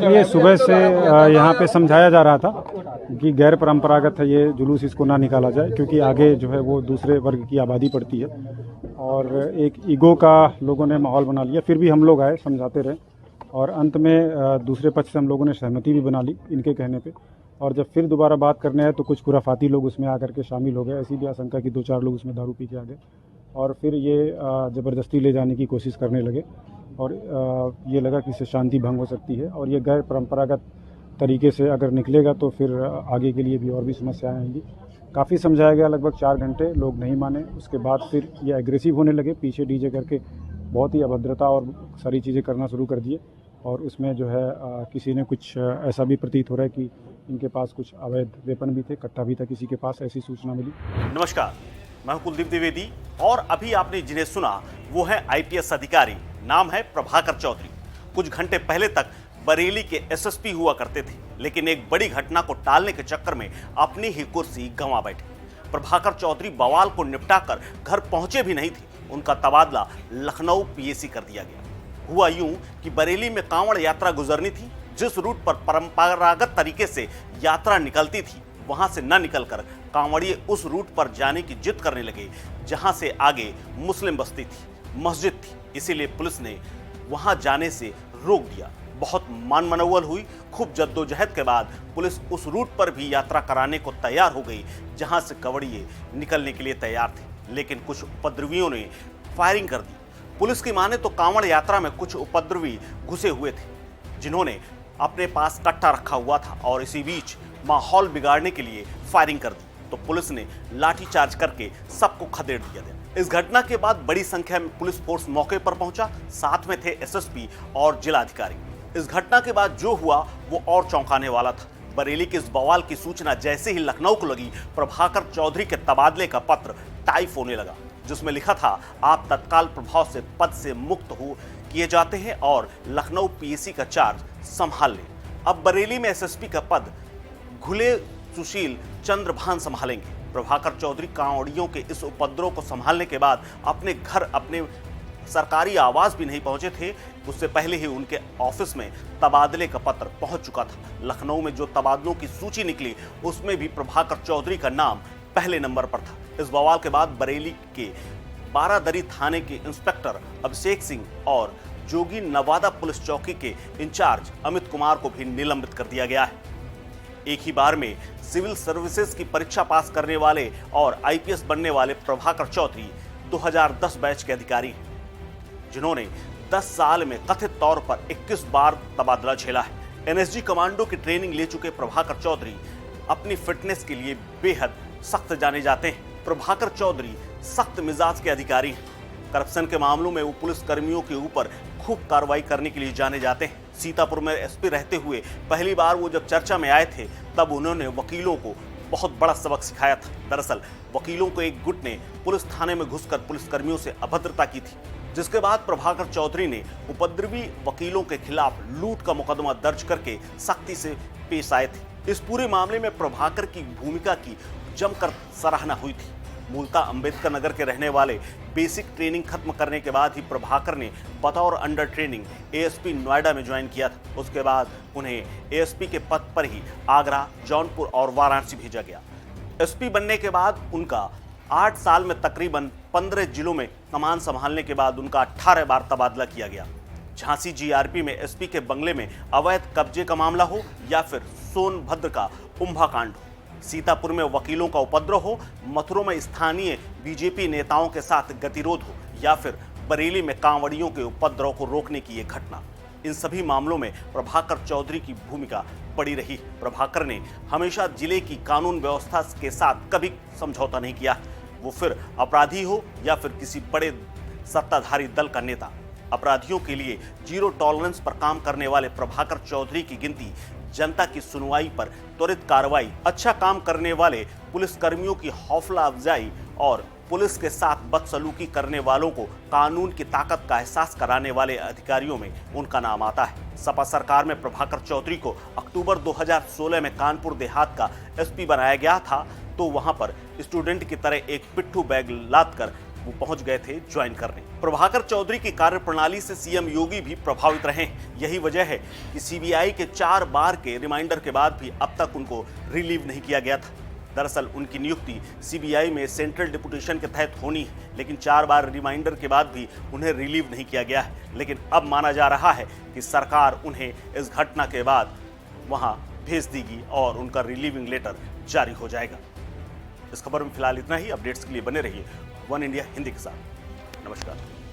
ये सुबह से यहाँ पे समझाया जा रहा था कि गैर परंपरागत है ये जुलूस, इसको ना निकाला जाए क्योंकि आगे जो है वो दूसरे वर्ग की आबादी पड़ती है और एक ईगो का लोगों ने माहौल बना लिया। फिर भी हम लोग आए, समझाते रहे और अंत में दूसरे पक्ष से हम लोगों ने सहमति भी बना ली इनके कहने पे। और जब फिर दोबारा बात करने आए तो कुछ खुराफाती लोग उसमें आकर के शामिल हो गए। ऐसी भी आशंका कि 2-4 लोग उसमें दारू पी के आ गए और फिर ये ज़बरदस्ती ले जाने की कोशिश करने लगे और ये लगा कि इससे शांति भंग हो सकती है और ये गैर परंपरागत तरीके से अगर निकलेगा तो फिर आगे के लिए भी और भी समस्याएं आएंगी। काफ़ी समझाया गया, लगभग 4 घंटे, लोग नहीं माने। उसके बाद फिर ये एग्रेसिव होने लगे, पीछे डीजे करके बहुत ही अभद्रता और सारी चीज़ें करना शुरू कर दिए और उसमें जो है किसी ने कुछ ऐसा भी प्रतीत हो रहा है कि इनके पास कुछ अवैध वेपन भी थे, कट्टा भी था किसी के पास, ऐसी सूचना मिली। नमस्कार, मैं हूं कुलदीप द्विवेदी और अभी आपने जिन्हें सुना वो है आईपीएस अधिकारी, नाम है प्रभाकर चौधरी। कुछ घंटे पहले तक बरेली के एसएसपी हुआ करते थे, लेकिन एक बड़ी घटना को टालने के चक्कर में अपनी ही कुर्सी गंवा बैठे। प्रभाकर चौधरी बवाल को निपटाकर घर पहुंचे भी नहीं थे, उनका तबादला लखनऊ पीएसी कर दिया गया। हुआ यूं कि बरेली में कांवड़ यात्रा गुजरनी थी। जिस रूट पर परंपरागत तरीके से यात्रा निकलती थी, वहां से न निकलकर कांवड़िए उस रूट पर जाने की जिद करने लगे जहां से आगे मुस्लिम बस्ती थी, मस्जिद थी। इसीलिए पुलिस ने वहां जाने से रोक दिया। बहुत मनमनौवल हुई। खूब जद्दोजहद के बाद पुलिस उस रूट पर भी यात्रा कराने को तैयार हो गई जहां से कांवड़िए निकलने के लिए तैयार थे, लेकिन कुछ उपद्रवियों ने फायरिंग कर दी। पुलिस की माने तो कांवड़ यात्रा में कुछ उपद्रवी घुसे हुए थे जिन्होंने अपने पास कट्टा रखा हुआ था और इसी बीच माहौल बिगाड़ने के लिए फायरिंग कर दी, तो पुलिस ने लाठीचार्ज करके सबको खदेड़ दिया। इस घटना के बाद बड़ी संख्या में पुलिस फोर्स मौके पर पहुंचा, साथ में थे एसएसपी और जिलाधिकारी। इस घटना के बाद जो हुआ वो और चौंकाने वाला था। बरेली के इस बवाल की सूचना जैसे ही लखनऊ को लगी, प्रभाकर चौधरी के तबादले का पत्र टाइप होने लगा, जिसमें लिखा था आप तत्काल प्रभाव से पद से मुक्त हो किए जाते हैं और लखनऊ पीएसी का चार्ज संभाल लें। अब बरेली में एसएसपी का पद घुले सुशील चंद्रभान संभालेंगे। प्रभाकर चौधरी कांवड़ियों के इस उपद्रव को संभालने के बाद अपने घर, अपने सरकारी आवास भी नहीं पहुंचे थे। उससे पहले ही उनके ऑफिस में तबादले का पत्र पहुंच चुका था। लखनऊ में जो तबादलों की सूची निकली उसमें भी प्रभाकर चौधरी का नाम पहले नंबर पर था। इस बवाल के बाद बरेली के बारादरी थाने के इंस्पेक्टर अभिषेक सिंह और जोगी नवादा पुलिस चौकी के इंचार्ज अमित कुमार को भी निलंबित कर दिया गया है। एक ही बार में सिविल सर्विसेज की परीक्षा पास करने वाले और आईपीएस बनने वाले प्रभाकर चौधरी 2010 बैच के अधिकारी हैं, जिन्होंने 10 साल में कथित तौर पर 21 बार तबादला झेला है। एनएसजी कमांडो की ट्रेनिंग ले चुके प्रभाकर चौधरी अपनी फिटनेस के लिए बेहद सख्त जाने जाते हैं। प्रभाकर चौधरी सख्त मिजाज के अधिकारी हैं। करप्शन के मामलों में वो पुलिस कर्मियों के ऊपर खूब कार्रवाई करने के लिए जाने जाते हैं। सीतापुर में एसपी रहते हुए पहली बार वो जब चर्चा में आए थे, तब उन्होंने वकीलों को बहुत बड़ा सबक सिखाया था। दरअसल वकीलों को एक गुट ने पुलिस थाने में घुसकर पुलिसकर्मियों से अभद्रता की थी, जिसके बाद प्रभाकर चौधरी ने उपद्रवी वकीलों के खिलाफ लूट का मुकदमा दर्ज करके सख्ती से पेश आए थे। इस पूरे मामले में प्रभाकर की भूमिका की जमकर सराहना हुई थी। मूलतः अंबेडकर नगर के रहने वाले, बेसिक ट्रेनिंग खत्म करने के बाद ही प्रभाकर ने बतौर अंडर ट्रेनिंग एएसपी नोएडा में ज्वाइन किया था। उसके बाद उन्हें एएसपी के पद पर ही आगरा, जौनपुर और वाराणसी भेजा गया। एसपी बनने के बाद उनका 8 साल में तकरीबन 15 जिलों में कमान संभालने के बाद उनका 18 बार तबादला किया गया। झांसी जीआरपी में एसपी के बंगले में अवैध कब्जे का मामला हो या फिर सोनभद्र का उम्भा कांड हो, सीतापुर में वकीलों का उपद्रव हो, मथुरा में स्थानीय बीजेपी नेताओं के साथ गतिरोध हो या फिर बरेली में कांवड़ियों के उपद्रव को रोकने की ये घटना, इन सभी मामलों में प्रभाकर चौधरी की भूमिका बड़ी रही। प्रभाकर ने हमेशा जिले की कानून व्यवस्था के साथ कभी समझौता नहीं किया, वो फिर अपराधी हो या फिर किसी बड़े सत्ताधारी दल का नेता। अपराधियों के लिए जीरो टॉलरेंस पर काम करने वाले प्रभाकर चौधरी की गिनती जनता की सुनवाई पर त्वरित कार्रवाई, अच्छा काम करने वाले पुलिसकर्मियों की हौसला अफजाई और पुलिस के साथ बदसलूकी करने वालों को कानून की ताकत का एहसास कराने वाले अधिकारियों में उनका नाम आता है। सपा सरकार में प्रभाकर चौधरी को अक्टूबर 2016 में कानपुर देहात का एसपी बनाया गया था, तो वहां पर स्टूडेंट की तरह एक पिट्ठू बैग लाद कर वो पहुंच गए थे ज्वाइन करने। प्रभाकर चौधरी की कार्यप्रणाली से सीएम योगी भी प्रभावित रहे हैं। यही वजह है कि सीबीआई के 4 बार के रिमाइंडर के बाद भी अब तक उनको रिलीव नहीं किया गया था। दरअसल उनकी नियुक्ति सीबीआई में सेंट्रल डिपुटेशन के तहत होनी है, लेकिन 4 बार रिमाइंडर के बाद भी उन्हें रिलीव नहीं किया गया है। लेकिन अब माना जा रहा है कि सरकार उन्हें इस घटना के बाद वहां भेज देगी और उनका रिलीविंग लेटर जारी हो जाएगा। इस खबर में फिलहाल इतना ही। अपडेट्स के लिए बने रहिए वन इंडिया हिंदी के साथ। नमस्कार।